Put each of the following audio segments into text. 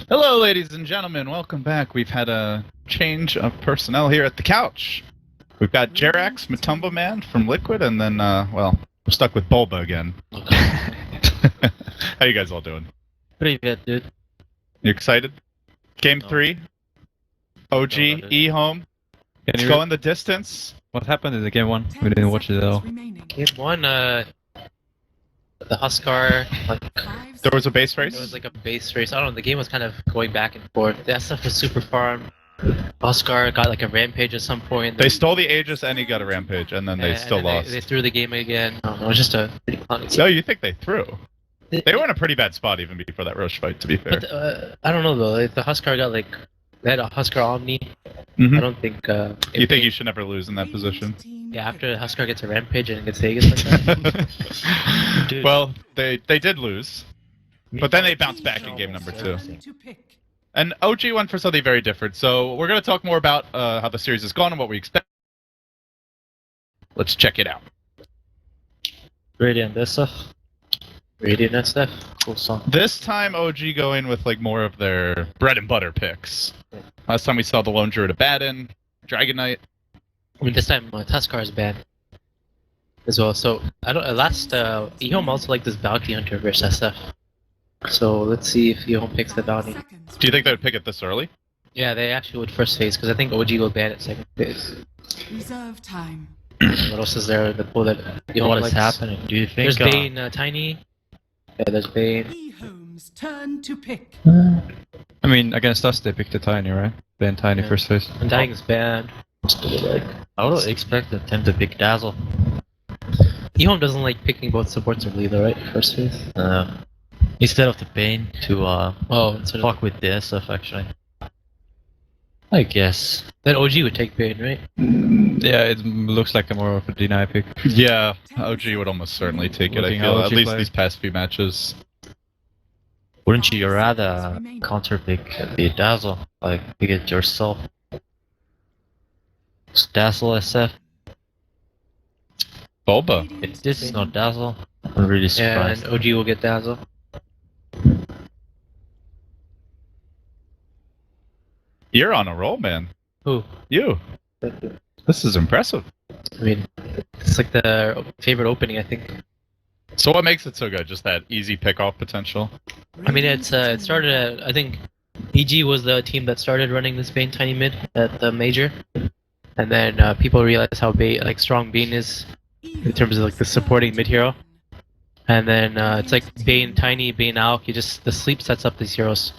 Hello, ladies and gentlemen. Welcome back. We've had a change of personnel here at the couch. We've got Jerax, Matumba Man from Liquid, and then, well, we're stuck with Bulba again. How you guys all doing? Pretty good, dude. You excited? Game 3? OG, EHOME. It's going the distance. What happened in the game 1? We didn't watch it at all. Game 1, the Huskar, like, There was a base race? it was like a base race. I don't know, the game was kind of going back and forth. That stuff was super farm. Huskar got like a rampage at some point. They stole the Aegis and he got a rampage, and then they still lost. They threw the game again. I don't know, it was just a pretty clowny game. No, you think they threw? They were in a pretty bad spot even before that Roche fight, to be fair. But, I don't know though, like, the Huskar got like, they had a Huskar Omni. Mhm. I don't think, You think you should never lose in that position? yeah, after Huskar gets a rampage and gets Aegis like that. Well, they did lose, but then they bounced back in game number 2. And OG went for something very different, so we're going to talk more about how the series has gone and what we expect. Let's check it out. Radiant SF. Radiant SF. Cool song. This time, OG going with like more of their bread and butter picks. Last time we saw the Lone Druid Abaddon, Dragon Knight. I mean, this time Tuskar is banned as well. So I don't. Last EHOME also like this Bounty Hunter versus SF. So let's see if EHOME picks the bounty. Do you think they would pick it this early? Yeah, they actually would first phase because I think OG will ban it second phase. Reserve time. What else is there in the pool that EHOME What is likes? happening? Do you think? There's Bane, Tiny. Yeah, there's Bane. EHOME's turn to pick. I mean, against us, they picked the Tiny, right? Then Tiny Yeah. first phase. And Dying is banned. I would expect them to pick Dazzle. EHOME doesn't like picking both supports of Leela, right? First phase. Instead of the Bane to Instead of, fuck with the SF, actually. I guess. then OG would take Bane, right? Yeah, it looks like a more of a deny pick. Yeah, OG would almost certainly take it, I Looking feel, how at OG least plays. these past few matches. Wouldn't you rather counter pick the Dazzle? Like, pick it yourself? It's Dazzle SF? Bulba. If this is not Dazzle, I'm really Yeah, surprised. and OG will get Dazzle. You're on a roll, man. Who? You. This is impressive. I mean, it's like the favorite opening, I think. So what makes it so good? Just that easy pick-off potential? I mean, it started at, I think, EG was the team that started running this Bane Tiny mid at the major. And then people realized how strong Bane is in terms of like the supporting mid hero. And then it's like Bane Tiny, Bane Auk, the sleep sets up these heroes.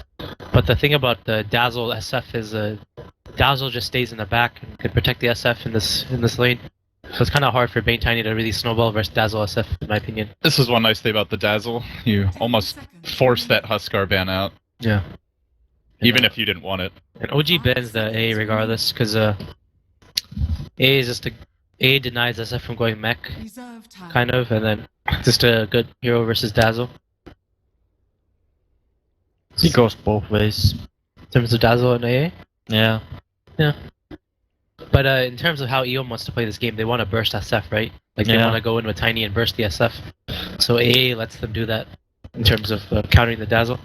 But the thing about the Dazzle SF is Dazzle just stays in the back and can protect the SF in this lane. So it's kind of hard for Bane Tiny to really snowball versus Dazzle SF, in my opinion. This is one nice thing about the Dazzle. You almost force that Huskar ban out, Yeah. even if you didn't want it. And OG bans the A regardless, because A is just A denies SF from going mech, Reserve time. kind of, and then just a good hero versus Dazzle. He goes both ways. In terms of Dazzle and AA. Yeah. But in terms of how EHOME wants to play this game, they want to burst SF, right? Like they Yeah. want to go in with Tiny and burst the SF. So AA lets them do that in terms of countering the Dazzle.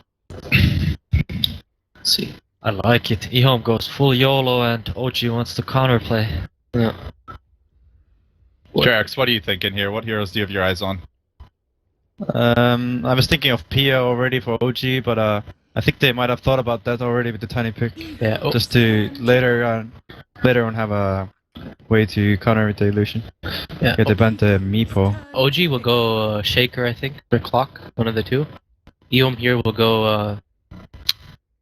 Let's see. I like it. EHOME goes full YOLO and OG wants to counterplay. Yeah. Jerax, what are you thinking here? What heroes do you have your eyes on? I was thinking of Pia already for OG, but I think they might have thought about that already with the Tiny pick. Yeah. Oh, Just to later on have a way to counter with the illusion. yeah. Yeah, they banned the Meepo. OG will go Shaker, I think, for Clock, one of the two. EHOME here will go.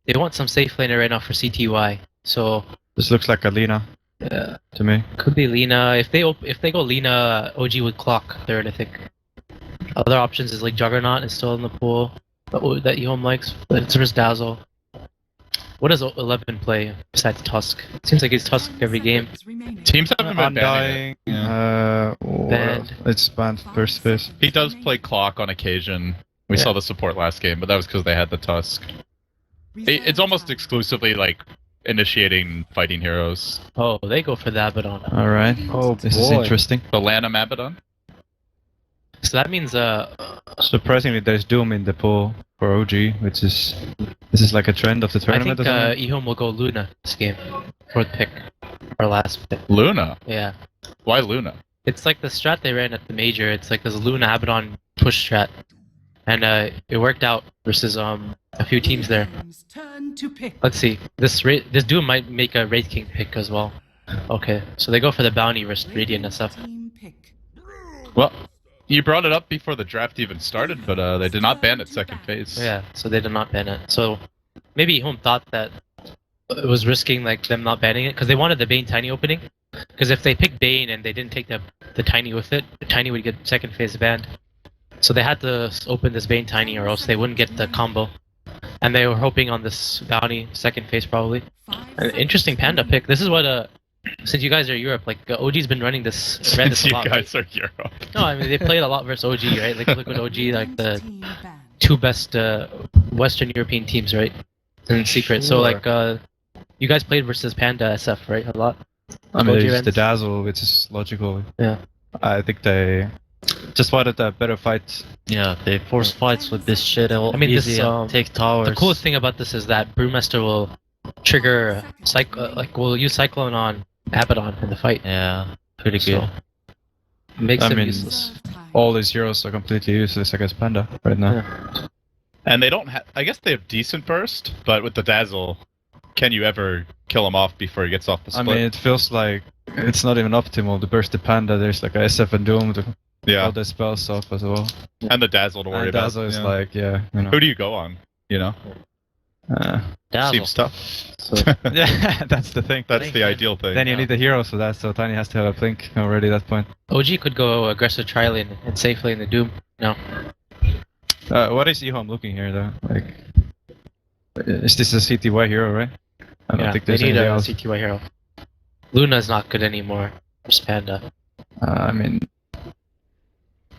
They want some safe laner right now for CTY, so This looks like a Lina to me. could be Lina. If they go Lina, OG would Clock third, I think. Other options is like Juggernaut is still in the pool that EHOME likes, but it's versus Dazzle. What does 11 play besides Tusk? It seems like he's Tusk every game. Teams haven't been banning Undying. it. Yeah. Well, it's banned first phase. He does play Clock on occasion. We Yeah. saw the support last game, but that was because they had the Tusk. It's almost exclusively like initiating fighting heroes. Oh, they go for the Abaddon. Alright. Oh, This is boy. interesting. The Lana Abaddon? So that means Surprisingly, there's Doom in the pool. for OG, which is this is like a trend of the I tournament. think or something? EHOME will go Luna this game. Fourth pick. Or last pick. Luna. Yeah. Why Luna? It's like the strat they ran at the major. It's like this Luna Abaddon push strat. And it worked out versus a few teams there. EHOME's turn to pick. Let's see. This Doom might make a Wraith King pick as well. Okay, so they go for the bounty versus Radiant SF. Team pick. Well, you brought it up before the draft even started, but they did not ban it second phase. Yeah, so they did not ban it. So maybe EHOME thought that it was risking like them not banning it because they wanted the Bane Tiny opening. Because if they picked Bane and they didn't take the Tiny with it, the Tiny would get second phase banned. So they had to open this Bane Tiny or else they wouldn't get the combo. And they were hoping on this bounty second phase probably. An interesting Panda pick. This is what since you guys are Europe, like OG's been running this. Ran this Since a lot, you right? guys are Europe. No, I mean they played a lot versus OG, right? Like Liquid OG, like the Team banned. two best Western European teams, right? In secret. So like you guys played versus Panda SF, right? A lot. I mean, OG they used events. the dazzle, which is logical. Yeah. I think they just wanted a better fight. Yeah, they force fights with this shit. I mean, this, easy and take towers. The coolest thing about this is that Brewmaster will trigger will use Cyclone on Abaddon in the fight. Yeah, pretty So, good. makes I him mean, useless. Reserve time. All these heroes are completely useless against Panda right now. Yeah. And they don't have. I guess they have decent burst, but with the dazzle, can you ever kill him off before he gets off the I split? mean, it feels like it's not even optimal. The burst the Panda, there's like a SF and Doom to yeah, all the spells off as well. and the dazzle to worry And about. dazzle is yeah. like, yeah, you know. Who do you go on? You know, Dazzle. seems tough. Yeah, that's the thing. That's the ideal thing. Then you yeah. need the heroes for that, so Tiny has to have a blink already at that point. OG could go aggressive tri-lane and safely in the Doom. No. What is EHOME looking here though? Like, is this a CTY hero, right? I don't Yeah, think they there's need anything a else. CTY hero. Luna's not good anymore. Just Panda. I mean,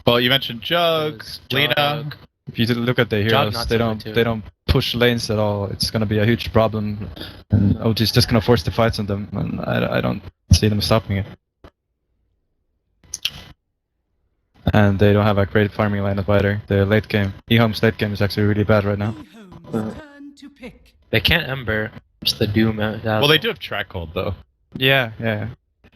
Well, you mentioned Jug, Lena. Jug. if you look at the Jog heroes, not they so don't good too. they don't push lanes at all. It's gonna be a huge problem, and OG's just gonna force the fights on them, and I don't see them stopping it. And they don't have a great farming lineup either. The late game, EHOME's late game is actually really bad right now. EHOME's turn to pick. They can't Ember. Just the Doom. Well, they do have track hold though. Yeah,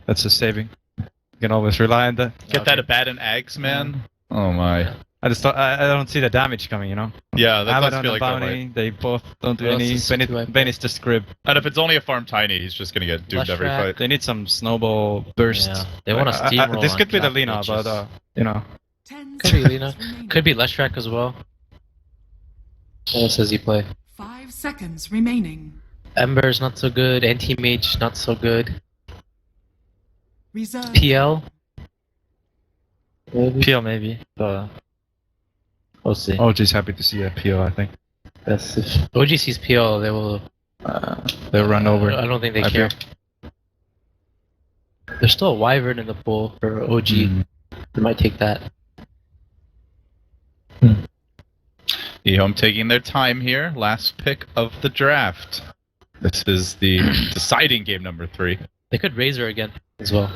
that's a saving. You can always rely on that. Get that Abaddon Ags, man. Oh my. I just thought, I don't see the damage coming, you know. Yeah, that does Abaddon feel and like that Bounty, way. they both don't do What else any. is Bane, Bane is just grib. And if it's only a farm tiny, he's just gonna get doomed Flush every track. fight. They need some snowball burst. Yeah, they want to I- steamroll. this and could be the clap Lina, bitches. but you know. 10 Could be seconds Lina. remaining. Could be Leshrac as well. What else does he play? 5 seconds remaining. Ember's not so good. Anti-Mage not so good. Reserve. PL. Maybe. PL maybe, but we'll see. OG's happy to see a PO, I think. Yes, if OG sees PL, they will. They'll run over. I don't think they I care. There's still a Wyvern in the pool for OG. Mm. They might take that. EHOME taking their time here. Last pick of the draft. This is the deciding game number 3 They could Razor again as well.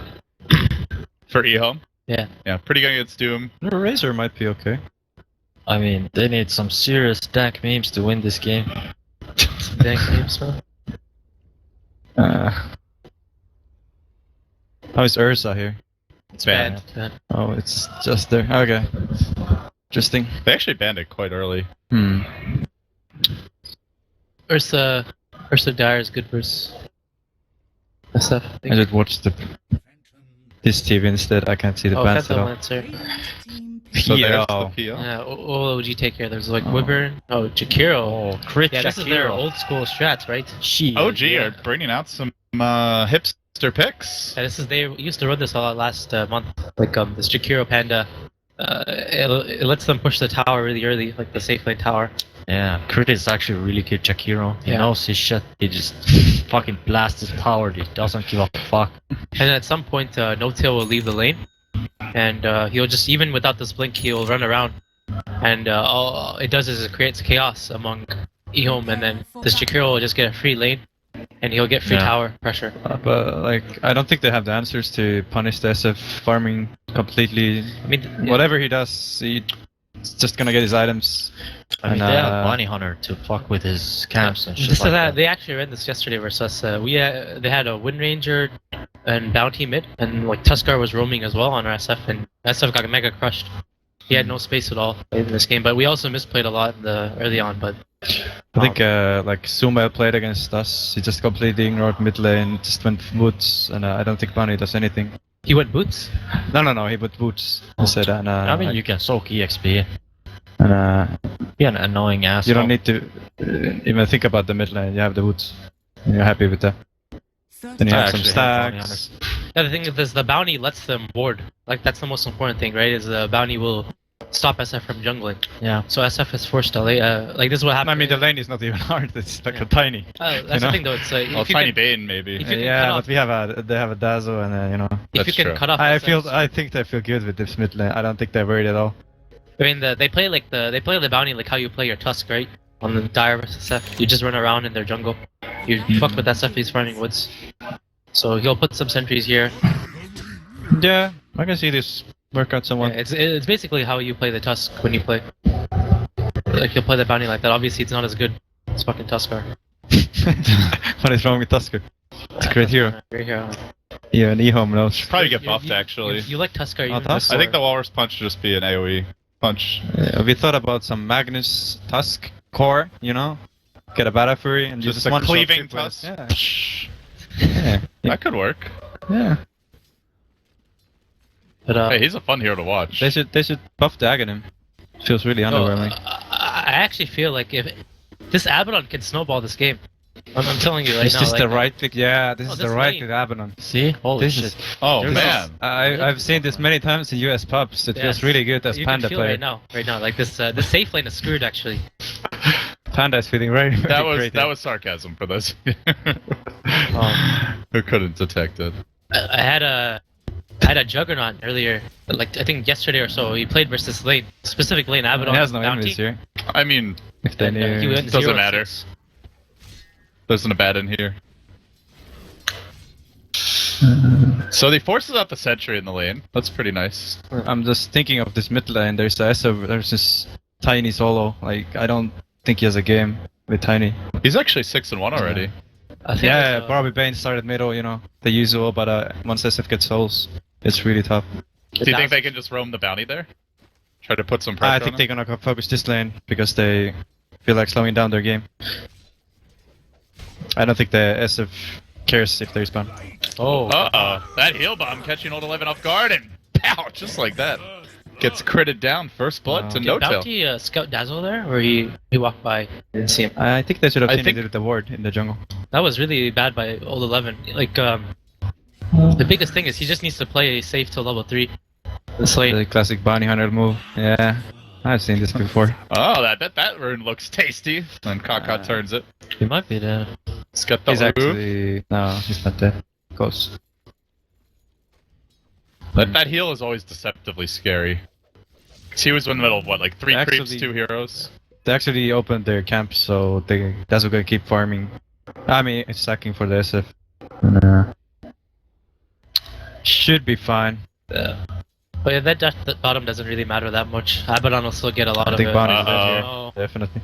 for EHOME. Yeah. Yeah, pretty good against Doom. Razor might be okay. I mean, they need some serious dank memes to win this game. Dank names, huh? How is Ursa here? It's banned. Bad. Oh, it's just there. Okay. Interesting. They actually banned it quite early. Ursa Dire is good versus SF. I I think. just watched this TV instead. I can't see the Oh, bans at Phantom all. Lancer. Radiant team pick. So there's the PL. PL. Yeah, all OG take care. There's like Oh. Wyvern. Oh, Jakiro. Oh, crit Yeah, this is their Shakiro. old school strats, right? She. OG are bringing out some hipster picks. Yeah, this is they used to run this a lot last month. Like this Jakiro Panda. It lets them push the tower really early, like the safe lane tower. Yeah, crit is actually really good. Shakiro. He Yeah. knows his shit. He just fucking blasts his tower. He doesn't give a fuck. And then at some point, No Tail will leave the lane, and he'll just even without this blink, he'll run around, and all it does is it creates chaos among EHOME, and then this Jakiro will just get a free lane, and he'll get free Yeah. tower pressure. But like, I don't think they have the answers to punish the SF farming completely. I mean, yeah. Whatever he does, he just gonna get his items. I mean, And, they have Bounty Hunter to fuck with his camps and shit like that. They actually ran this yesterday versus us. They had a Wind Ranger and Bounty mid, and like Tuskar was roaming as well on our SF, and SF got mega crushed. He had no space at all in this game, but we also misplayed a lot early on. But I think like Zuma played against us. He just completely ignored mid lane, just went boots, and I don't think Bunny does anything. he went boots. No, he went boots. He said, and I mean, you can soak EXP. and Be an annoying asshole. you don't need to even think about the mid lane. You have the boots. And you're happy with that. Then you I have some actually hate bounty stacks. Yeah, the thing is, the bounty lets them ward. Like that's the most important thing, right? Is the bounty will stop SF from jungling. Yeah. So SF is forced to lay. Like this is what happened. I mean, the lane is not even hard. It's like Yeah. a tiny. That's you the know? thing, though. It's Well, if you Tiny can, Bane, maybe. if you can cut Yeah, off- but they have a dazzle, and if you you That's can true. cut off. I SF, think they feel good with this mid lane. I don't think they're worried at all. I mean, they play the bounty like how you play your Tusk, right? On the Dire versus SF, you just run around in their jungle. You fuck with SF, he's farming woods. So he'll put some sentries here. Yeah, I can see this work out somewhat. Yeah, it's basically how you play the Tusk when you play. Like you'll play the bounty like that. Obviously, it's not as good as fucking Tuskar. What is wrong with Tusker? It's a great hero. Great hero. Yeah, and EHOME knows. Probably get You- buffed, you- actually. You like Tuskar? Oh, even Tusk? I think the before- Walrus Punch should just be an AoE punch. We thought about some Magnus Tusk core, you know? Get a Battle Fury and Just just a one cleaving tusk. tusk. Yeah. Psh, Yeah. That could work. Yeah. But Hey, he's a fun hero to watch. They should buff the Aghanim. Feels really underwhelming. I actually feel like if this Abaddon can snowball this game, I'm telling you right It's now. just like, the right pick. Yeah, this Oh, is this the right lane. pick Abaddon. See? Holy This shit. is- Oh, This man. I've seen this many times in US pubs. It feels Yes. really good as you Panda can feel player. right now. Like this safe lane is screwed actually. Panda is feeling very, very great. That was sarcasm for those Um, who couldn't detect it. I had a Juggernaut earlier, like I think yesterday or so. He played versus lane, specific lane Abaddon. He has no bounty. enemies here. I mean, If they And, he knew. went Doesn't 0-6. matter. there's a bad in here. So he forces out the sentry in the lane. That's pretty nice. I'm just thinking of this mid lane. There's this Tiny solo. Like, I don't think he has a game with Tiny. He's actually 6-1 already. I think Yeah, it's, probably Bane started middle, you know, the usual, but once SF gets souls, it's really tough. Do you think they can just roam the bounty there? Try to put some pressure I on think him? they're gonna focus this lane because they feel like slowing down their game. I don't think the SF cares if they spawn. Oh, That heal bomb catching old 11 off guard and pow, just like that. Gets critted down, first blood Wow. to did no tail. Bounty scout Dazzle there, or he walked by, didn't see him. I think they should have I seen think- it with the ward in the jungle. That was really bad by old 11. Like the biggest thing is he just needs to play safe till level 3. This lane. The classic bounty hunter move. Yeah, I've seen this before. Oh, that rune looks tasty. Then Kaka turns it. He might be there. It's got the He's rune. actually no, he's not dead. Close. That heal is always deceptively scary. 'Cause he was in the middle of what, like 3 creeps, Actually- 2 heroes? They actually opened their camp, so that's gonna keep farming. I mean, it's stacking for the SF. Should be fine. But yeah, that bottom doesn't really matter that much. Abaddon will still get a lot I of think it. Bonnie's dead Uh-oh. here. Oh. Definitely.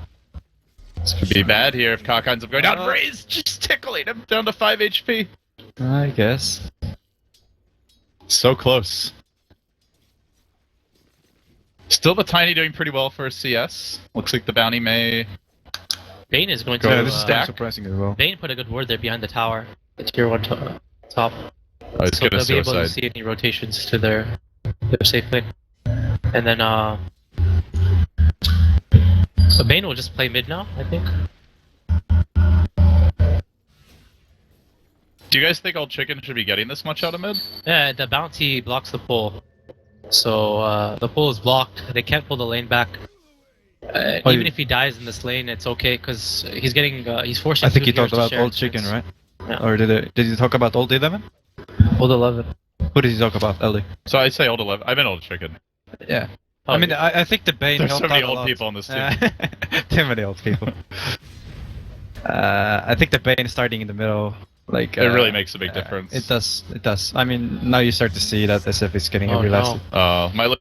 This could be bad here if Kaka ends up going down. Raze just tickling him down to 5 HP. I guess. So close. Still the Tiny doing pretty well for a CS. Looks like the bounty may... Bane is going Go to. to Yeah, this is stack. kind of surprising as well. Bane put a good word there behind the tower. The tier 1 top. Oh, he's So gonna they'll be able to suicide. see any rotations to their safe lane. And then so Bane will just play mid now, I think. Do you guys think Old Chicken should be getting this much out of mid? Yeah, the bounty blocks the pull. So the pull is blocked. They can't pull the lane back. Even if he dies in this lane, it's okay because he's getting he's forcing. I think two you talked heroes to about share old chicken, instance. right? Yeah. Or did you talk about old 11? Old 11. Who did you talk about, Ellie? So I say Old 11. I meant Old Chicken. Yeah. Oh, I mean, I think the Bane There's helped so many out a old lot. people on this team. Too many old people. I think the Bane starting in the middle, like It really makes a big difference. It does. It does. I mean, now you start to see that SF is getting Oh, every no. last. My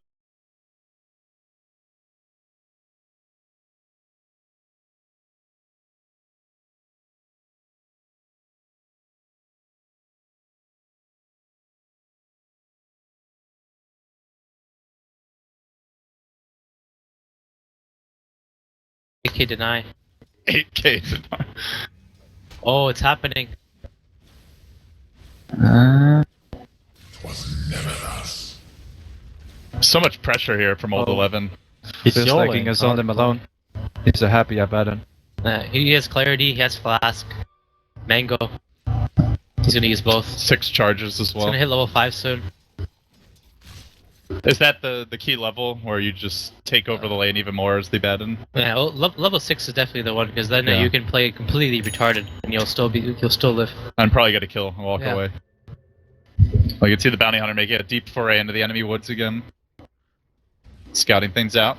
8k deny. 8k deny. Oh, it's happening. So much pressure here from old Oh. 11. He's Feels like he yelling. can zone them alone. He's a happy Abaddon. He has clarity, he has flask, mango. He's gonna use both. 6 charges as He's well. gonna hit level 5 soon. Is that the key level where you just take over the lane even more as the Abaddon? Yeah, well, level 6 is definitely the one because then Yeah. you can play completely retarded and you'll still live. And probably get a kill and walk Yeah. away. Well, you can see the bounty hunter making a deep foray into the enemy woods again. Scouting things out.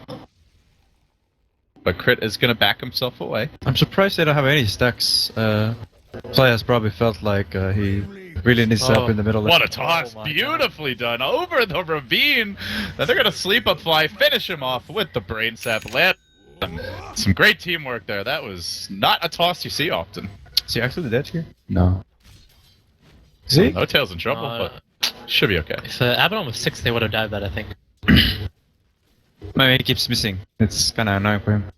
But Crit is gonna back himself away. I'm surprised they don't have any stacks. Play has probably felt like he really needs to up in the middle. What a toss! Oh my Beautifully done over the ravine. Then they're gonna sleep up fly, finish him off with the brain sap. Land some great teamwork there. That was not a toss you see often. Is he actually dead here? No. Is he? No Tail's in trouble, but should be okay. If Abaddon was 6, they would have died that, I think. Maybe he keeps missing. It's kinda annoying for him.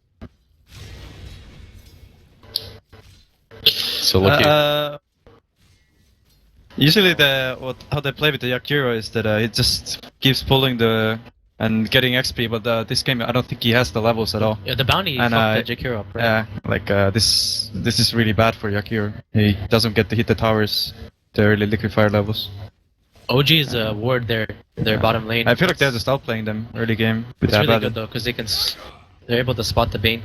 So lucky. Usually how they play with the Yakiro is that it just keeps pulling and getting XP, but this game I don't think he has the levels at all. Yeah, the bounty And, fucked the Jakiro up, right? Yeah, like this is really bad for Yakiro. He doesn't get to hit the towers, the early liquefier levels. OG is a ward their bottom lane. I feel like they're just outplaying them early game with It's that. really good though, because they're able to spot the Bane.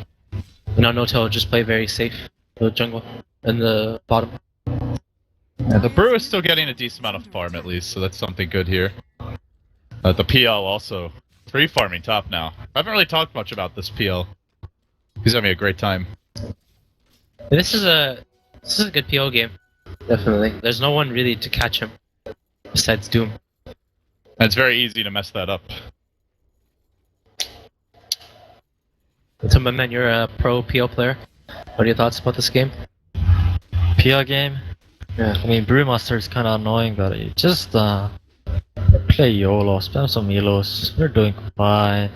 Now No Tail will just play very safe the jungle and the bottom. Yeah, the Brew is still getting a decent amount of farm at least, so that's something good here. The PL also 3 farming top now. I haven't really talked much about this PL. He's having a great time. This is a good PO game. Definitely. There's no one really to catch him besides Doom. And it's very easy to mess that up. So my man, you're a pro PO player. What are your thoughts about this game? PL game? Yeah. I mean, Brewmaster is kind of annoying, but you just play YOLO, spam some ELOs. We're doing fine.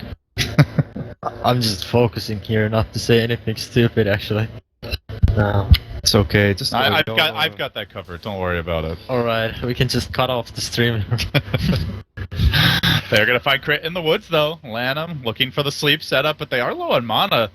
I'm just focusing here not to say anything stupid, actually. No. It's okay. Just I've got that covered. Don't worry about it. Alright, we can just cut off the stream. They're gonna find Crit in the woods though. Lanham looking for the sleep setup, but they are low on mana.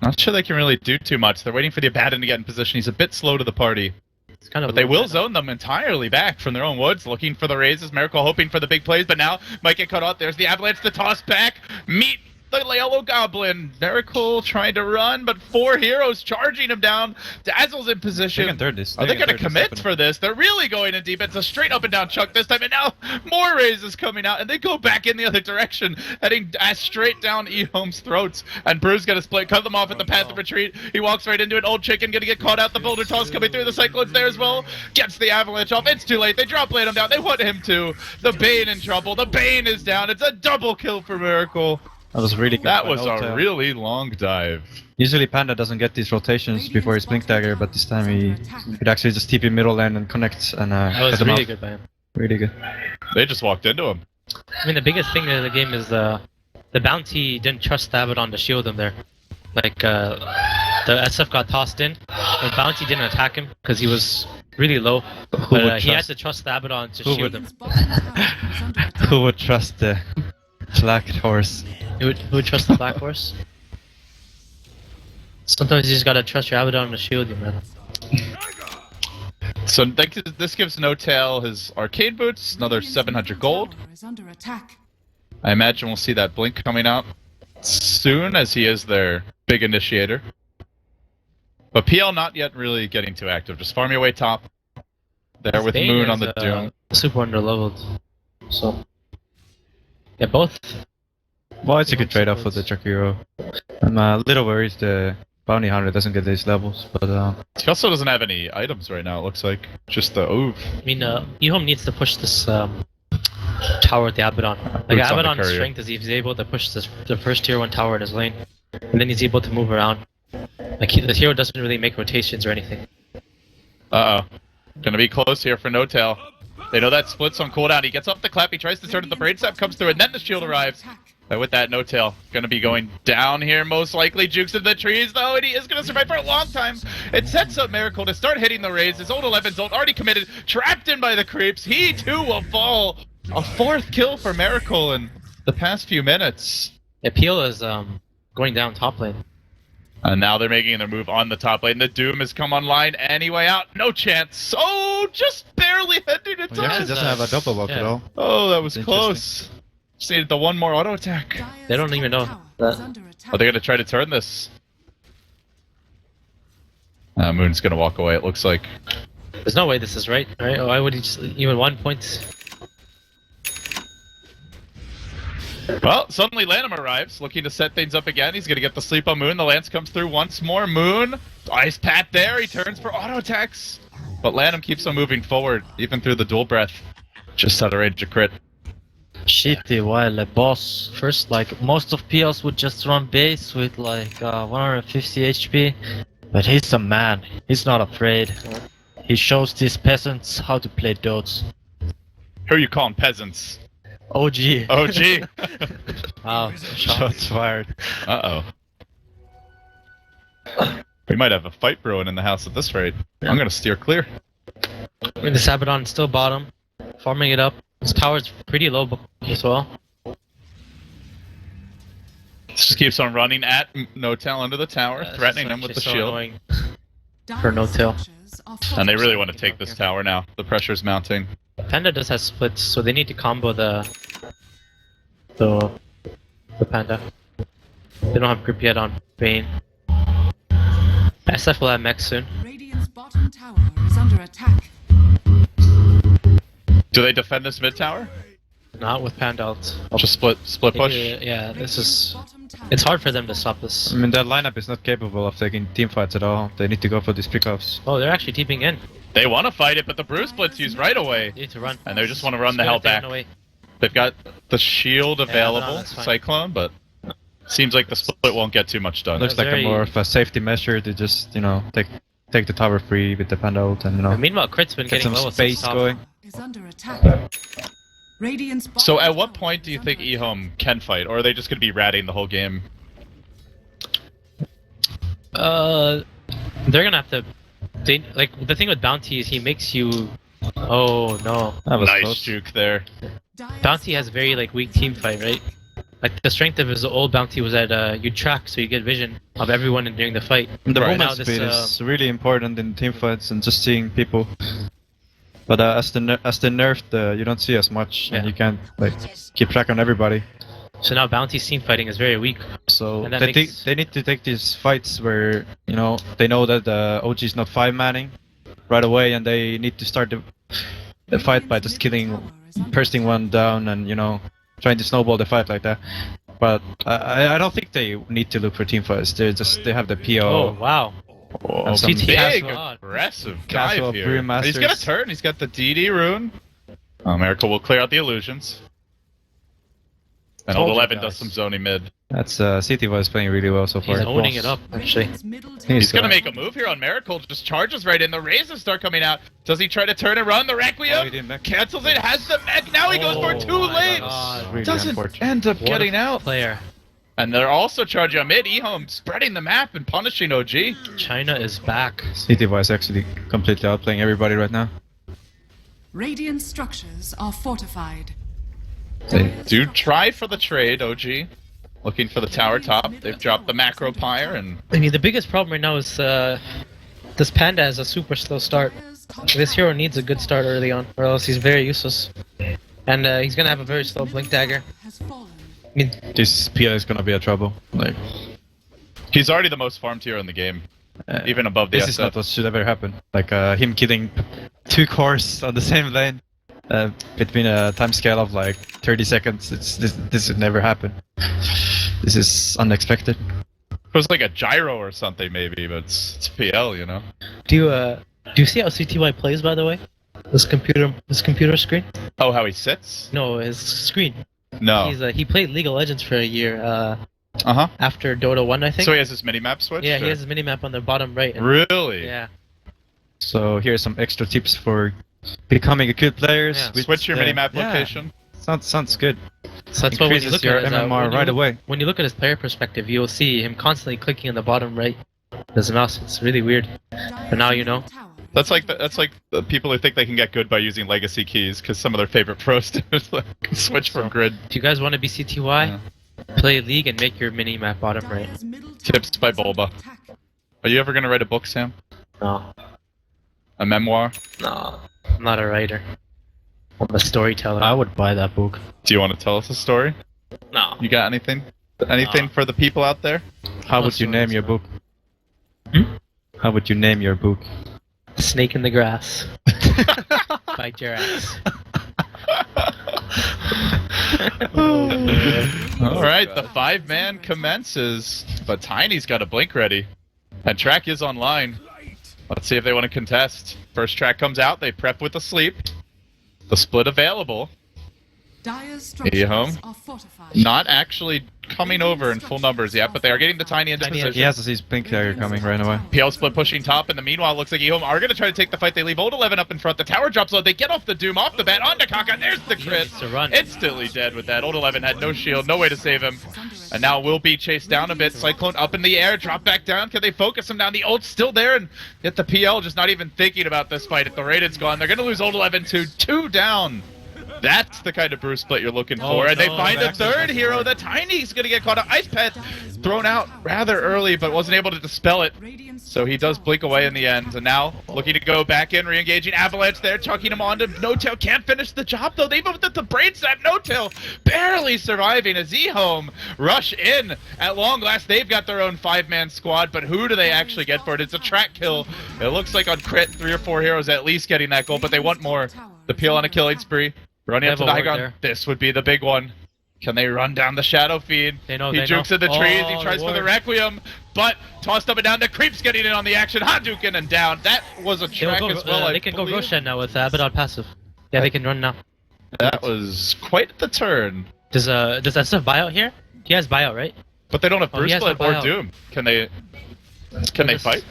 Not sure they can really do too much. They're waiting for the Abaddon to get in position. He's a bit slow to the party. It's kind of But they will zone them entirely back from their own woods, looking for the raises. Miracle hoping for the big plays, but now might get cut off. There's the Avalanche, the toss back. Meet the yellow goblin. Miracle trying to run, but 4 heroes charging him down. Dazzle's in position. They can third this. Are they going to commit for this? They're really going in deep. It's a straight up and down chuck this time, and now more raises coming out, and they go back in the other direction, heading straight down EHOME's throats. And Brew's going to split, cut them off at the path of retreat. He walks right into it. Old Chicken going to get caught out. The boulder toss coming through. The Cyclone's there as well. Gets the Avalanche off. It's too late. They drop blade him down. They want him to. The Bane in trouble. The Bane is down. It's a double kill for Miracle. That was really good. That by was No a Tail. really long dive. Usually Panda doesn't get these rotations before his Blink Dagger, but this time he could actually just TP middle lane and connect and That was cut them really off. good by him. Really good. They just walked into him. I mean, the biggest thing in the game is the bounty didn't trust the Abaddon to shield him there. Like, the SF got tossed in, and bounty didn't attack him because he was really low. But he had to trust the Abaddon to shield him. Who would trust the black horse? Who would trust the Black Horse? Sometimes you just gotta trust your Abaddon to shield you, man. So this gives No Tail his arcade boots, another 700 gold. Is under attack. I imagine we'll see that blink coming out soon, as he is their big initiator. But PL not yet really getting too active, just farming away top. There with Bane Moon on is, the Doom. super underleveled. So yeah, both. Well, it's a good trade-off for the Jakiro. I'm a little worried the Bounty Hunter doesn't get these levels, but He also doesn't have any items right now, it looks like. Just the oof. I mean, EHOME needs to push this tower with the Abaddon. Like, Boots on the Abaddon's courier. strength is he's able to push the first tier 1 tower in his lane, and then he's able to move around. Like, the hero doesn't really make rotations or anything. Uh-oh. Gonna be close here for No Tail. They know that split's on cooldown. He gets off the clap, he tries to turn it, the brain sap comes through, and then the shield arrives. But with that, no tail. Gonna be going down here, most likely. Jukes in the trees, though, and he is gonna survive for a long time. It sets up Miracle to start hitting the Raze. His old 11's ult already committed, trapped in by the creeps. He, too, will fall. A 4th kill for Miracle in the past few minutes. Appeal is going down top lane. And now they're making their move on the top lane. The Doom has come online. Anyway out. No chance. Oh, just barely heading into He actually doesn't have a double walk at all. Oh, that was It's close. Just needed the one more auto attack. They don't even know that. Are they going to try to turn this? Moon's going to walk away, it looks like. There's no way this is right. Why would he just even 1 point? Well, suddenly Lanham arrives, looking to set things up again. He's going to get the sleep on Moon. The lance comes through once more. Moon, ice pat there. He turns for auto attacks. But Lanham keeps on moving forward, even through the dual breath. Just out of range of crit. Shitty while a boss. First, like, most of PLs would just run base with like 150 HP. But he's a man. He's not afraid. He shows these peasants how to play Dots. Who are you calling peasants? OG. OG. Wow. Shots fired. Uh-oh. We might have a fight brewing in the house at this rate. I'm going to steer clear. I mean, the Sabadon's still bottom, farming it up. His tower's pretty low as well. Just keeps on running at No-Tail under the tower, threatening them with the so shield. annoying. For no tail. And they really want to take this tower now. The pressure's mounting. Panda does have splits, so they need to combo the Panda. They don't have grip yet on Bane. SF will have mech soon. Radiant's bottom tower is under attack. Do they defend this mid tower? Not with Panda ult. Just split push? Yeah, this is... It's hard for them to stop this. I mean, that lineup is not capable of taking team fights at all. They need to go for these pickoffs. Oh, they're actually teeping in. They want to fight it, but the Brew split's used right away. They need to run. And they just want to run the Just hell get it taken back. away. They've got the shield no, available, that's fine. Cyclone, but seems like the split won't get too much done. Looks like very- a more of a safety measure to just, you know, take the tower free with the Panda ult and, you know, And meanwhile, Crit's been get getting some low space top. going. Is under attack. Radiant's bottom So at what tower point do you is think under attack. EHOME can fight, or are they just going to be ratting the whole game? They're gonna have to... like, the thing with Bounty is he makes you... Oh, no. That was Nice close. juke there. Dire's Bounty has very, like, weak team fight, right? Like, the strength of his old Bounty was that you track, so you get vision of everyone during the fight. The Right. movement Now this, speed is really important in team fights and just seeing people. But as they nerfed, you don't see as much, and Yeah. you can't like keep track on everybody. So now Bounty's team fighting is very weak. So And that they makes- they need to take these fights where they know that the OG is not 5-manning right away, and they need to start the fight by just killing, bursting one down, and trying to snowball the fight like that. But I don't think they need to look for team fights. They have the PO. Oh, wow. Oh, And some big, casual- aggressive casual dive here. Brewmasters. He's gonna turn. He's got the DD rune. Miracle will clear out the illusions. And Told old you 11 guys. does some zoning mid. That's CT was playing really well so He's far. owning it up, actually. Radiant's middle He's tower He's gonna gonna- make a move here on Miracle. Just charges right in. The razors start coming out. Does he try to turn and run? The Oh, he Requiem didn't mech. cancels it. Has the mech. Now he goes for it too Oh my late. God. Really Doesn't unfortunate. end up What a getting out. player. And they're also charging on mid. EHOME spreading the map and punishing OG. China is back. CT is actually completely outplaying everybody right now. Radiant structures are fortified. They Do try for the trade, OG. Looking for the tower top. They've dropped the macro pyre and I mean, the biggest problem right now is this Panda has a super slow start. This hero needs a good start early on, or else he's very useless. And he's gonna have a very slow blink dagger. Has fallen. I mean, This PL is gonna be a trouble. Like, he's already the most farmed hero in the game. Even above the this is SF. not what should ever happen. Like him killing 2 cores on the same lane between a time scale of like 30 seconds. This would never happen. This is unexpected. It was like a gyro or something maybe, but it's PL, you know? do you see how CTY plays, by the way? This computer screen? Oh, how he sits? No, his screen. No. He played League of Legends for a year Uh-huh. after Dota 1, I think. So he has his minimap switched? Yeah, he or- has his minimap on the bottom right. and- Really? Yeah. So here's some extra tips for becoming a good players. Yeah. with, Switch your minimap yeah, location. Sounds good. So that's what when you Increases look your at it, MMR when you right look- away. When you look at his player perspective, you'll see him constantly clicking in the bottom right. His mouse, it's really weird. But now you know. That's like the people who think they can get good by using legacy keys because some of their favorite pros do is like switch from grid. If you guys want to be CTY, play League and make your mini map bottom right. Tips by Bulba. Are you ever gonna write a book, Sam? No, A memoir? no, I'm not a writer. I'm a storyteller. I would buy that book. Do you want to tell us a story? No. You got anything? Anything for the people out there? How No would you name stories, your no. book? Hmm? How would you name your book? Snake in the grass. Bite your ass. All right, the 5-man commences, but Tiny's got a blink ready, and Track is online. Let's see if they want to contest. First Track comes out, they prep with a sleep. The split available. Dire's structures structures are are fortified. Not actually coming over in full numbers yet, but they are getting the Tiny into Tiny position. He has to see his blink carrier coming right away. PL split pushing top, and the meanwhile looks like EHOME are going to try to take the fight. They leave Old 11 up in front. The tower drops low. They get off the Doom off the bat onto Kaka. There's the crit. It's a run. Instantly dead with that. Old 11 had no shield, no way to save him. And now will be chased down a bit. Cyclone up in the air, drop back down. Can they focus him down? The ult's still there, and yet the PL just not even thinking about this fight. If the Raiden's gone, they're going to lose Old 11 to 2 down. That's the kind of Bruce split you're looking for. And they no, find a back to third back. hero. The Tiny's going to get caught up. Ice Pet thrown out rather early, but wasn't able to dispel it. So he does blink away in the end. And now looking to go back in, re-engaging Avalanche there, chucking him onto No-Tail. Can't finish the job, though. They even with the brain snap. No-Tail barely surviving as EHOME rush in. At long last, they've got their own 5-man squad, but who do they actually get for it? It's a track kill. It looks like on crit, 3 or 4 heroes at least getting that goal, but they want more. The peel on a killing spree. Running up to They the have high a ward ground. there. This would be the big one. Can they run down the shadow feed? They know, He they jukes know. in the trees. Oh, He tries the for the ward. Requiem, but tossed up and down. The Creep's getting in on the action. Hadouken and down. That was a track as well. I they can go believe. Roshan now with Abaddon passive. Yeah, they can run now. That was quite the turn. Does that stuff buyout here? He has buyout, right? But they don't have Oh, he Bruce has Split no or buyout. Doom. Can they Just- fight?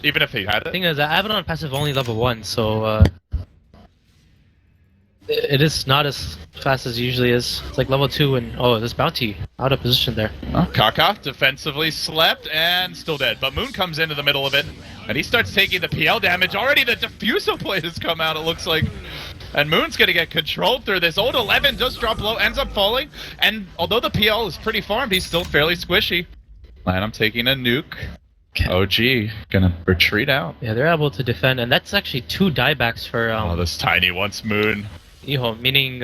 Even if he had The it? thing is, Abaddon passive only level 1, so it is not as fast as it usually is. It's like level 2, and oh, this bounty out of position there. Kaka defensively slept and still dead. But Moon comes into the middle of it, and he starts taking the PL damage. Already the Diffusal plate has come out, it looks like. And Moon's going to get controlled through this. Old 11 does drop low, ends up falling. And although the PL is pretty farmed, he's still fairly squishy. And I'm taking a nuke. OG gonna retreat out. Yeah, they're able to defend, and that's actually 2 diebacks for Oh, this Tiny wants Moon. EHOME, meaning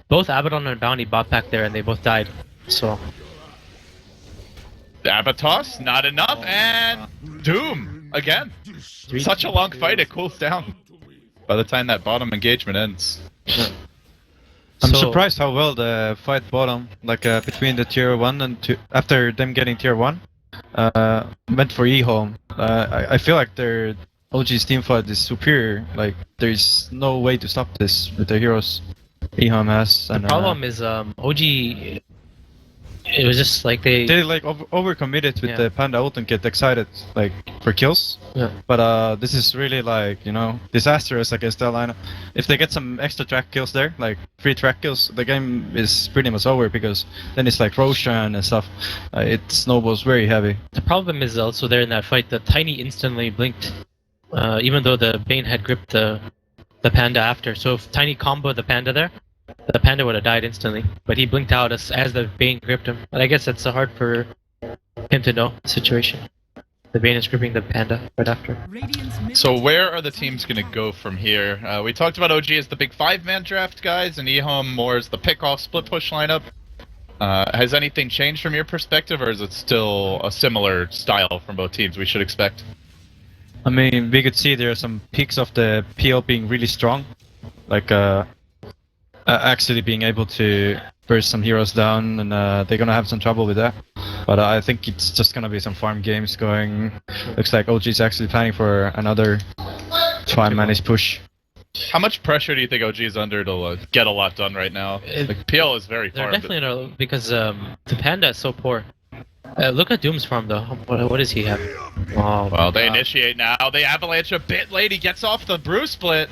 both Abaddon and Bounty bought back there, and they both died. So Abatos, not enough, and Doom again. Such a long fight, it cools down by the time that bottom engagement ends. I'm So- surprised how well the fight bottom, like between the tier 1 and 2, after them getting tier 1, went for EHOME. I feel like their OG's team fight is superior. Like, there's no way to stop this with the heroes EHOME has. the And, problem is OG. It was just like they. they like overcommitted with Yeah. the Panda ult and get excited like for kills. Yeah. But this is really like, you know, disastrous against the lineup. If they get some extra track kills there, like 3 track kills, the game is pretty much over because then it's like Roshan and stuff. It snowballs very heavy. The problem is also there in that fight. The Tiny instantly blinked, even though the Bane had gripped the Panda after. So if Tiny comboed the Panda there, the Panda would have died instantly. But he blinked out as the Bane gripped him. But I guess that's hard for him to know the situation. The Bane is gripping the Panda right after. So where are the teams going to go from here? We talked about OG as the big 5-man draft guys, and EHOME more as the pick-off split push lineup. Has anything changed from your perspective, or is it still a similar style from both teams we should expect? I mean, we could see there are some peaks of the PL being really strong, like actually being able to burst some heroes down, and they're gonna have some trouble with that. But I think it's just gonna be some farm games going. Looks like OG's actually planning for another 5-manish push. How much pressure do you think OG is under to get a lot done right now? Like, PL is very They're farmed. definitely not, because the Panda is so poor. Look at Doom's farm though. What does he have? Oh, Well, they initiate now. They avalanche a bit late. He gets off the brew split.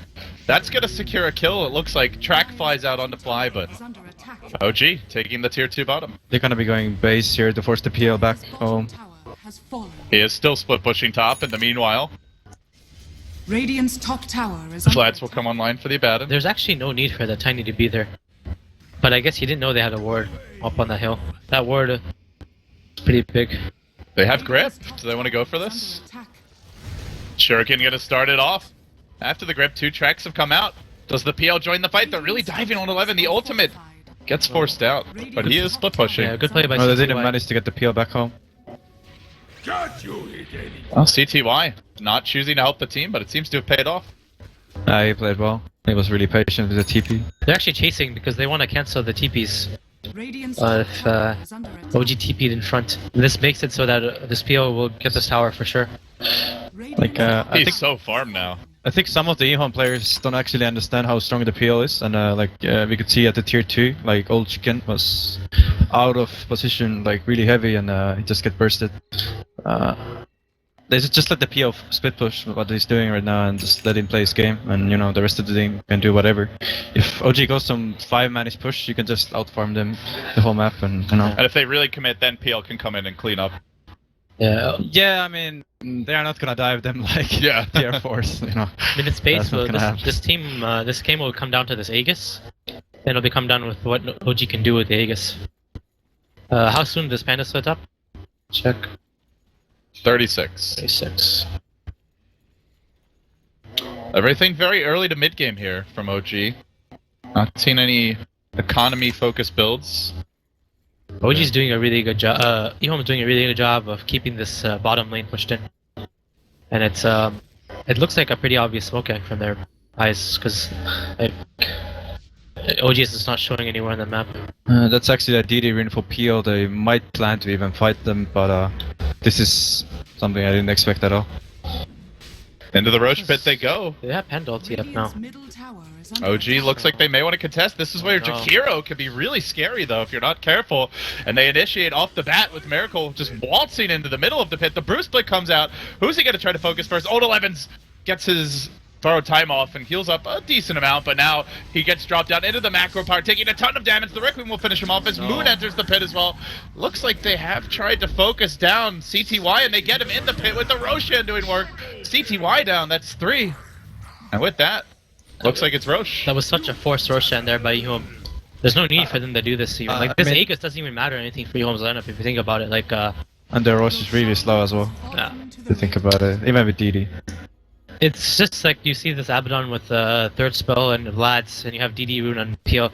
That's gonna secure a kill. It looks like Track flies out on the fly, but Is under attack. OG taking the tier 2 bottom. They're gonna be going base here to force the PL back Bottom home. tower has fallen. He is still split pushing top in the meanwhile. Radiant's top tower is The under flats will attack. come online for the Abaddon. There's actually no need for the Tiny to be there. But I guess he didn't know they had a ward up on the hill. That ward is pretty big. They have grip. Radiant's top Do they want to go for tower is this? under attack. Shuriken gonna start it off. After the grip, 2 tracks have come out. Does the PL join the fight? They're really diving on 11. The ultimate gets forced out, but he is split pushing. Yeah, good play by No, they CTY. didn't manage to get the PL back home. Well, CTY not choosing to help the team, but it seems to have paid off. He played well. He was really patient with the TP. They're actually chasing because they want to cancel the TPs. Radiant's If top tower is under attack. OG TP'd in front. This makes it so that this PO will get this tower for sure. Like, I He's think so farmed now. I think some of the EHOME players don't actually understand how strong the PL is, and we could see at the tier 2, like old chicken was out of position, like really heavy, and he just get bursted. They just let the PL split push what he's doing right now, and just let him play his game, and you know the rest of the team can do whatever. If OG goes some 5-manish push, you can just outfarm them the whole map, and you know. And if they really commit, then PL can come in and clean up. Yeah. Yeah, I mean they are not gonna dive them like Yeah. tier 4s, you know. I mean, it's base, That's not but gonna happen. this team, this game will come down to this Aegis. Then it'll be come down with what OG can do with the Aegis. How soon does Panda split up? Check. 36. 36. Everything very early to mid game here from OG. Not seen any economy-focused builds. OG's doing a really good job. EHOME's doing a really good job of keeping this bottom lane pushed in, and it's it looks like a pretty obvious smoke gank from their eyes because OG's is not showing anywhere on the map. That's actually a DD rune for PL. They might plan to even fight them, but this is something I didn't expect at all. Into the Roche pit they go. They have Panda ulti up now. Radiant's middle tower is under OG attack. looks like they may want to contest. This is where No. Jakiro could be really scary, though, if you're not careful. And they initiate off the bat with Miracle just waltzing into the middle of the pit. The Bruce Split comes out. Who's he going to try to focus first? Old Elevens gets his throw time off and heals up a decent amount, but now he gets dropped down into the macro part, taking a ton of damage. The Requiem will finish him off as Moon enters the pit as well. Looks like they have tried to focus down CTY, and they get him in the pit with the Roshan doing work. CTY down, that's 3. And with that, looks like it's Roche. That was such a forced Roshan there by EHOME. There's no need for them to do this even. Like I this mean- Aegis doesn't even matter anything for EHOME's lineup if you think about it. Like And their Roche is really slow as well, Yeah. if you think about it, even with DD. it's just like you see this Abaddon with third spell and Vlad's, and you have DD rune on PL.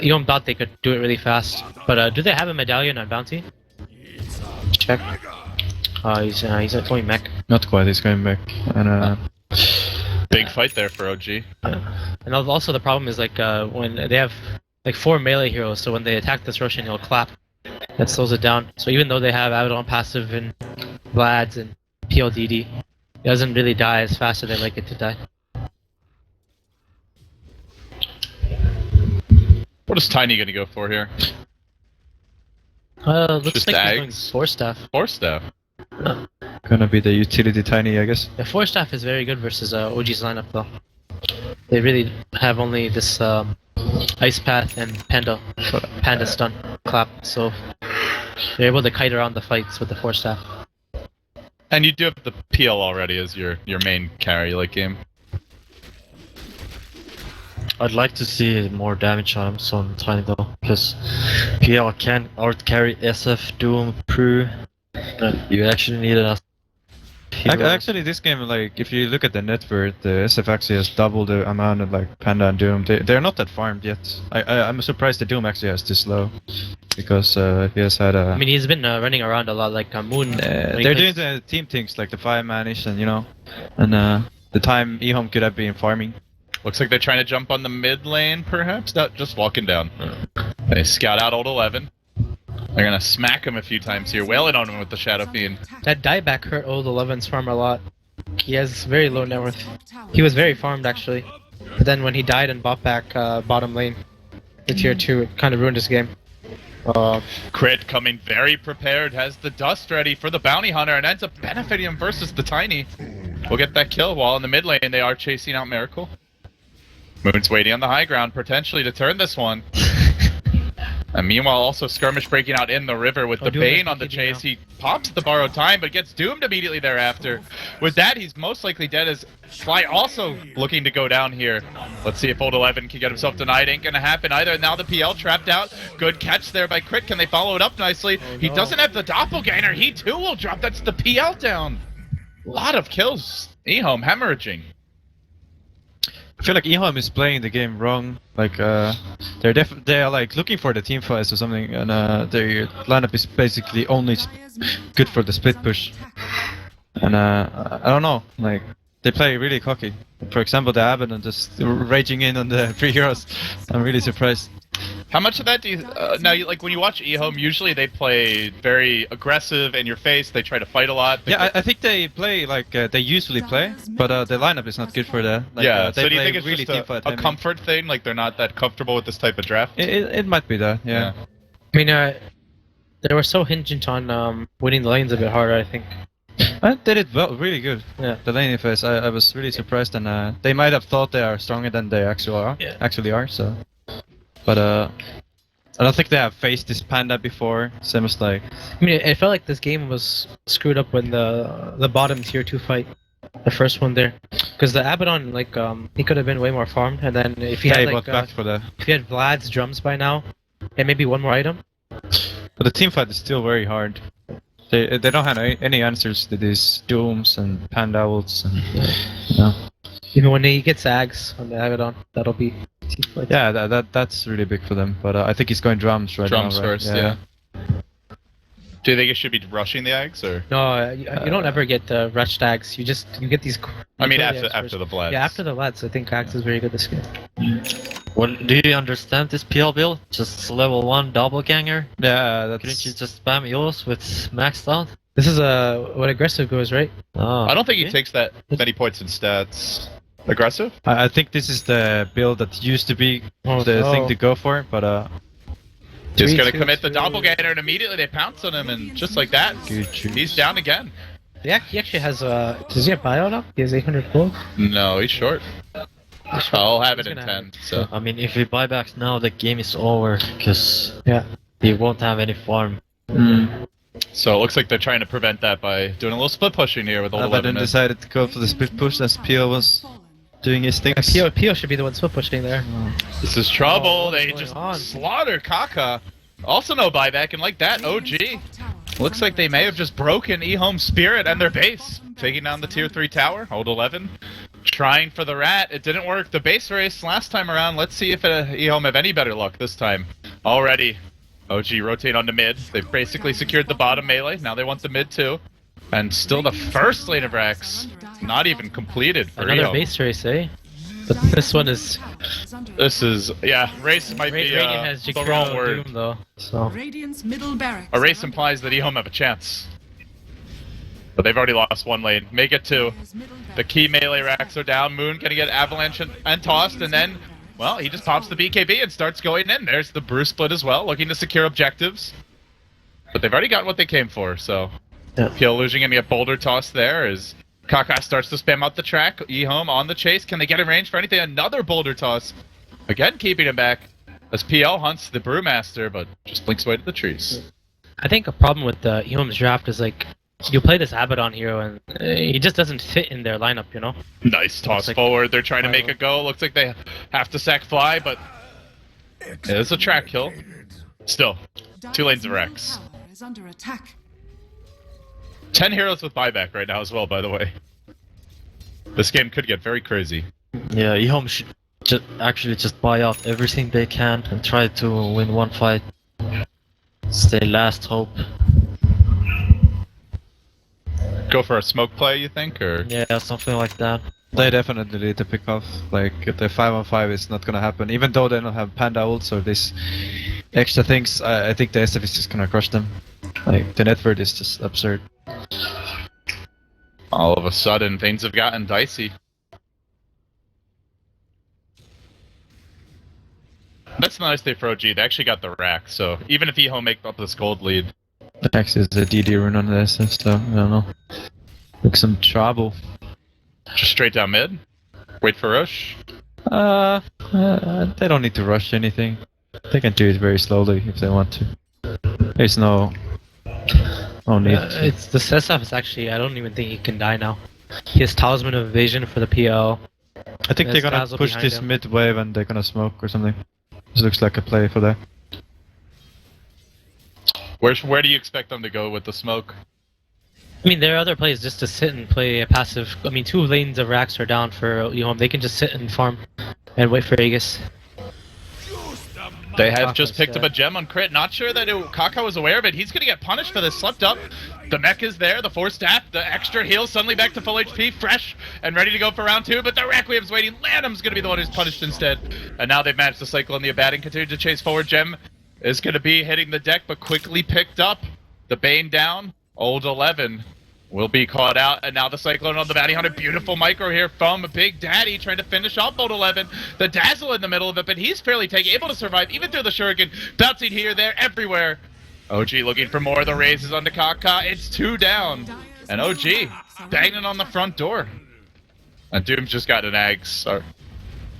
EHOME thought they could do it really fast, but do they have a medallion on bounty? Check. He's at going mech. Not quite, he's going back. And Big fight there for OG. And also the problem is like when they have like 4 melee heroes, so when they attack this Roshan, he'll clap. That slows it down. So even though they have Abaddon passive and Vlad's and PLDD, it doesn't really die as fast as they like it to die. What is Tiny going to go for here? Looks Just like he's going Ags. 4 staff. Force staff. gonna be the utility Tiny, I guess. Yeah, 4 staff is very good versus OG's lineup though. They really have only this Ice Path and Panda stun clap, so they're able to kite around the fights with the 4 staff. And you do have the PL already as your main carry late game. I'd like to see more damage on him, so on Tiny though, because PL can out carry SF, Doom, Prue. You actually need a hero. Actually, this game, like, if you look at the net worth, the SF actually has double the amount of like Panda and Doom. They're not that farmed yet. I'm surprised the Doom actually has this low, because he has had a. I mean, he's been running around a lot like Moon. when he they're plays- doing the team things like the 5-manish and you know, and the time EHOME could have been farming. Looks like they're trying to jump on the mid lane, perhaps? Not just walking down. They scout out old 11. They're gonna smack him a few times here, wailing on him with the Shadow Fiend. That dieback hurt old 11's farm a lot. He has very low net worth. He was very farmed actually, but then when he died and bought back bottom lane, the tier 2, it kind of ruined his game. Crit coming very prepared, has the dust ready for the Bounty Hunter, and ends up benefiting him versus the Tiny. We'll get that kill while in the mid lane they are chasing out Miracle. Moon's waiting on the high ground, potentially to turn this one. And meanwhile, also skirmish breaking out in the river with the Doom Bane is on the BKB chase. now. He pops the borrowed time, but gets doomed immediately thereafter. With that, he's most likely dead as Fly also looking to go down here. Let's see if Old 11 can get himself denied. Ain't gonna happen either. Now the PL trapped out. Good catch there by Crit. Can they follow it up nicely? He doesn't have the doppelganger. He too will drop. That's the PL down. A lot of kills. EHOME hemorrhaging. I feel like EHOME is playing the game wrong. Like they're like looking for the team fights or something, and their lineup is basically only good for the split push. And I don't know, like they play really cocky. For example, the Abaddon just raging in on the free heroes. I'm really surprised. How much of that do you now? Like when you watch EHOME, usually they play very aggressive in your face. They try to fight a lot. Yeah, I think they play like they usually play, but the lineup is not good for that. Like, Yeah, they so do you play think it's really just teamfight a heavy. comfort thing? Like they're not that comfortable with this type of draft? It might be that, yeah. I mean, they were so hinged on winning the lanes a bit harder, I think. I did it well, really good. Yeah. The laning phase, I was really surprised, and they might have thought they are stronger than they actually are. Yeah. Actually are, so. But I don't think they have faced this panda before. Same as like. I mean, it felt like this game was screwed up when the bottom tier 2 fight, the first one there, because the Abaddon, like, he could have been way more farmed, and then if he Yeah, had he like, bought back for the. if he had Vlad's drums by now, and maybe one more item. But the team fight is still very hard. They don't have any answers to these dooms and panda ults and. You know. Even when he gets Ags on the Abaddon, that'll be. Yeah, that's really big for them. But I think he's going drums right Drums now. Right? first, yeah. Do you think it should be rushing the eggs or? No, you don't ever get rushed Ags. You get these. I mean, utility Ags after first. the Vlads. Yeah, after the Vlads, I think Ags is very good this game. Well, do you understand this PL build? Just level 1 doppelganger? Yeah, Couldn't that's. you just spam yours with maxed out? This is what aggressive goes, right? Oh, I don't think he okay. takes that many points in stats. Aggressive? I think this is the build that used to be the thing to go for, but Just gonna 3-2-2. commit the doppelganger and immediately they pounce on him and just like that, good choose. he's down again. Yeah, he actually has does he have bio now? He has 800 gold. No, he's short. I'll have it He's in gonna 10, so. I mean, if he buybacks now, the game is over, because Yeah. he won't have any farm. So it looks like they're trying to prevent that by doing a little split pushing here with old Abaddon 11. decided to go for the split push as Pio was doing his things. Pio should be the one split pushing there. This is trouble. Oh, what's They going just on? slaughter Kaka. Also no buyback, and like that, OG. Looks like they may have just broken EHOME's spirit and their base. Taking down the tier 3 tower, old 11. Trying for the rat, it didn't work. The base race last time around, let's see if EHOME have any better luck this time. Already, OG rotate onto mid. They've basically secured the bottom melee, now they want the mid too. And still the first lane of Rex, not even completed for Another EHOME. base race, eh? But this one is. This is, yeah, race might be Radiant has the wrong Jakiro word. Doom though, so. Radiant's middle barracks. A race implies that EHOME have a chance. But they've already lost one lane. Make it two. The key melee racks are down. Moon gonna get avalanche and tossed, and then, well, he just pops the BKB and starts going in. There's the Bruce split as well, looking to secure objectives. But they've already gotten what they came for, so. Yeah. PL losing gonna get boulder toss there as Kaka starts to spam out the track. EHOME on the chase. Can they get in range for anything? Another boulder toss. Again, keeping him back. As PL hunts the Brewmaster, but just blinks away to the trees. I think a problem with the EHOME's draft is like, you play this Abaddon hero and he just doesn't fit in their lineup, you know? Nice toss like forward. They're trying to make it go. Looks like they have to sack Fly, but it's a track kill. Still, 2 lanes of Rex. Tower is under attack. 10 heroes with buyback right now as well, by the way. This game could get very crazy. Yeah, EHOME should actually just buy out everything they can and try to win one fight. It's their last hope. Go for a smoke play, you think, or? Yeah, something like that. They definitely need to pick off. Like the 5-on-5 is not gonna happen, even though they don't have panda ults or these extra things. I think the SF is just gonna crush them. Like the net worth is just absurd. All of a sudden, things have gotten dicey. That's the nice thing for OG. They actually got the rack, so even if EHOME make up this gold lead, Next is a DD run on the SF, so I don't know. Look some trouble. just straight down mid. Wait for Rush. They don't need to rush anything. They can do it very slowly if they want to. There's no need. It's the Sesaf is actually. I don't even think he can die now. He has Talisman of Evasion for the PL. I think they're There's gonna Dazzle push behind this him. mid wave and they're gonna smoke or something. This looks like a play for that. Where do you expect them to go with the smoke? I mean, there are other plays just to sit and play a passive. I mean, 2 lanes of racks are down for EHOME. They can just sit and farm and wait for Aegis. They have Kaka's just picked up dead. a gem on crit. Not sure that Kaka was aware of it. He's gonna get punished for this. Slept up. The mech is there. The 4 staff. The extra heal. Suddenly back to full HP. Fresh and ready to go for round 2. But the Requiem's waiting. Lanham's gonna be the one who's punished instead. And now they've managed to cycle in the Abaddon. Continue to chase forward. Gem is gonna be hitting the deck, but quickly picked up. The Bane down. Old 11 will be caught out, and now the Cyclone on the Bounty Hunter. Beautiful micro here from Big Daddy, trying to finish off Old 11. The Dazzle in the middle of it, but he's fairly able to survive, even through the Shuriken. Bouncing here, there, everywhere. OG looking for more of the raises onto Kaka. It's 2 down. And OG banging on the front door. And Doom's just got an Ags.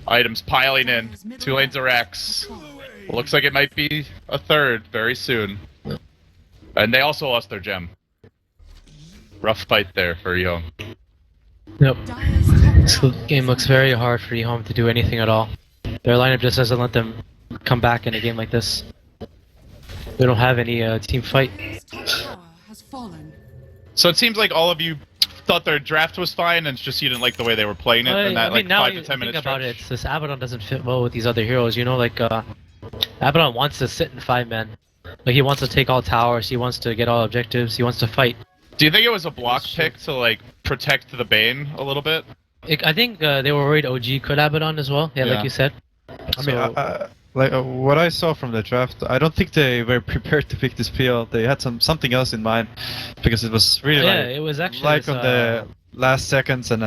Items piling in. 2 lanes of racks. Looks like it might be a 3rd very soon. And they also lost their gem. Rough fight there for EHOME. Yep. Dire's top This tower game looks very hard for EHOME to do anything at all. Their lineup just doesn't let them come back in a game like this. They don't have any team fight. top tower has fallen. So it seems like all of you thought their draft was fine, and it's just you didn't like the way they were playing it in that I mean, now 5 you to 10 minute think about stretch. it, this Abaddon doesn't fit well with these other heroes. You know, like Abaddon wants to sit in 5-man. Like he wants to take all towers. He wants to get all objectives. He wants to fight. Do you think it was a block pick to like protect the Bane a little bit? I think they were worried OG could Abaddon as well. Yeah, Yeah. like you said. I mean, what I saw from the draft, I don't think they were prepared to pick this PL. They had something else in mind, because it was really Yeah, like, it was actually like this, on the last seconds, and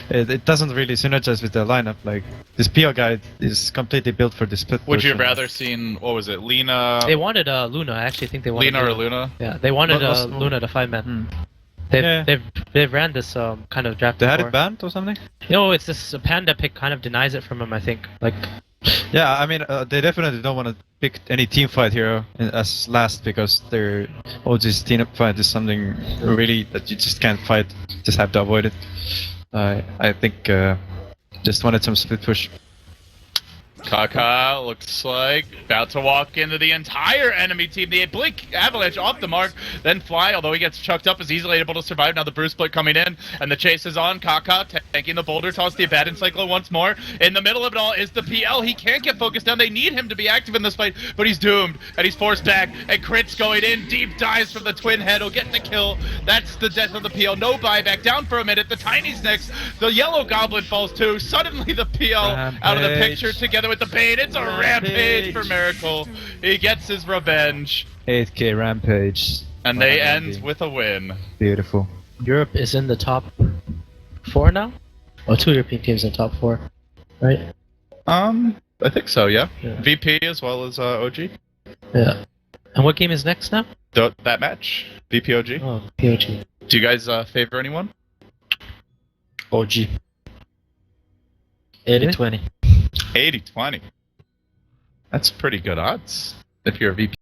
it doesn't really synergize with the lineup. Like this PL guy is completely built for this split. Would you have push. rather seen, what was it, Lena? They wanted Luna. I actually think they wanted Lena or Luna? Yeah, they wanted What was- Luna to 5-man. Hmm. They've, Yeah. they've ran this kind of draft They had before. it banned or something? No, it's this Panda pick kind of denies it from him, I think. Like, Yeah, I mean, they definitely don't want to pick any team fight hero as last, because their OG's team fight is something really that you just can't fight. Just have to avoid it. I think just wanted some split push. Kaka looks like about to walk into the entire enemy team. The Blink Avalanche off the mark, then Fly, although he gets chucked up, is easily able to survive. Now the Bruce Split coming in, and the chase is on. Kaka tanking the Boulder Toss, the Abaddon Cyclone once more. In the middle of it all is the PL. He can't get focused down. They need him to be active in this fight, but he's doomed, and he's forced back, and Crit's going in. Deep dives from the Twin Head. He'll get the kill. That's the death of the PL. No buyback. Down for a minute. The Tiny's next. The Yellow Goblin falls too. Suddenly the PL out of the Rampage. picture together with the Bane. It's a rampage for Miracle. He gets his revenge, 8k rampage. and they end with a win. Beautiful. Europe is in the top 4 now? Oh, 2 European teams in the top 4, right? I think so, yeah. Yeah. VP as well as OG. Yeah. And what game is next now? That match, VPOG. Oh, POG. Do you guys favor anyone? OG. 80-20. 80-20. That's pretty good odds if you're a VP.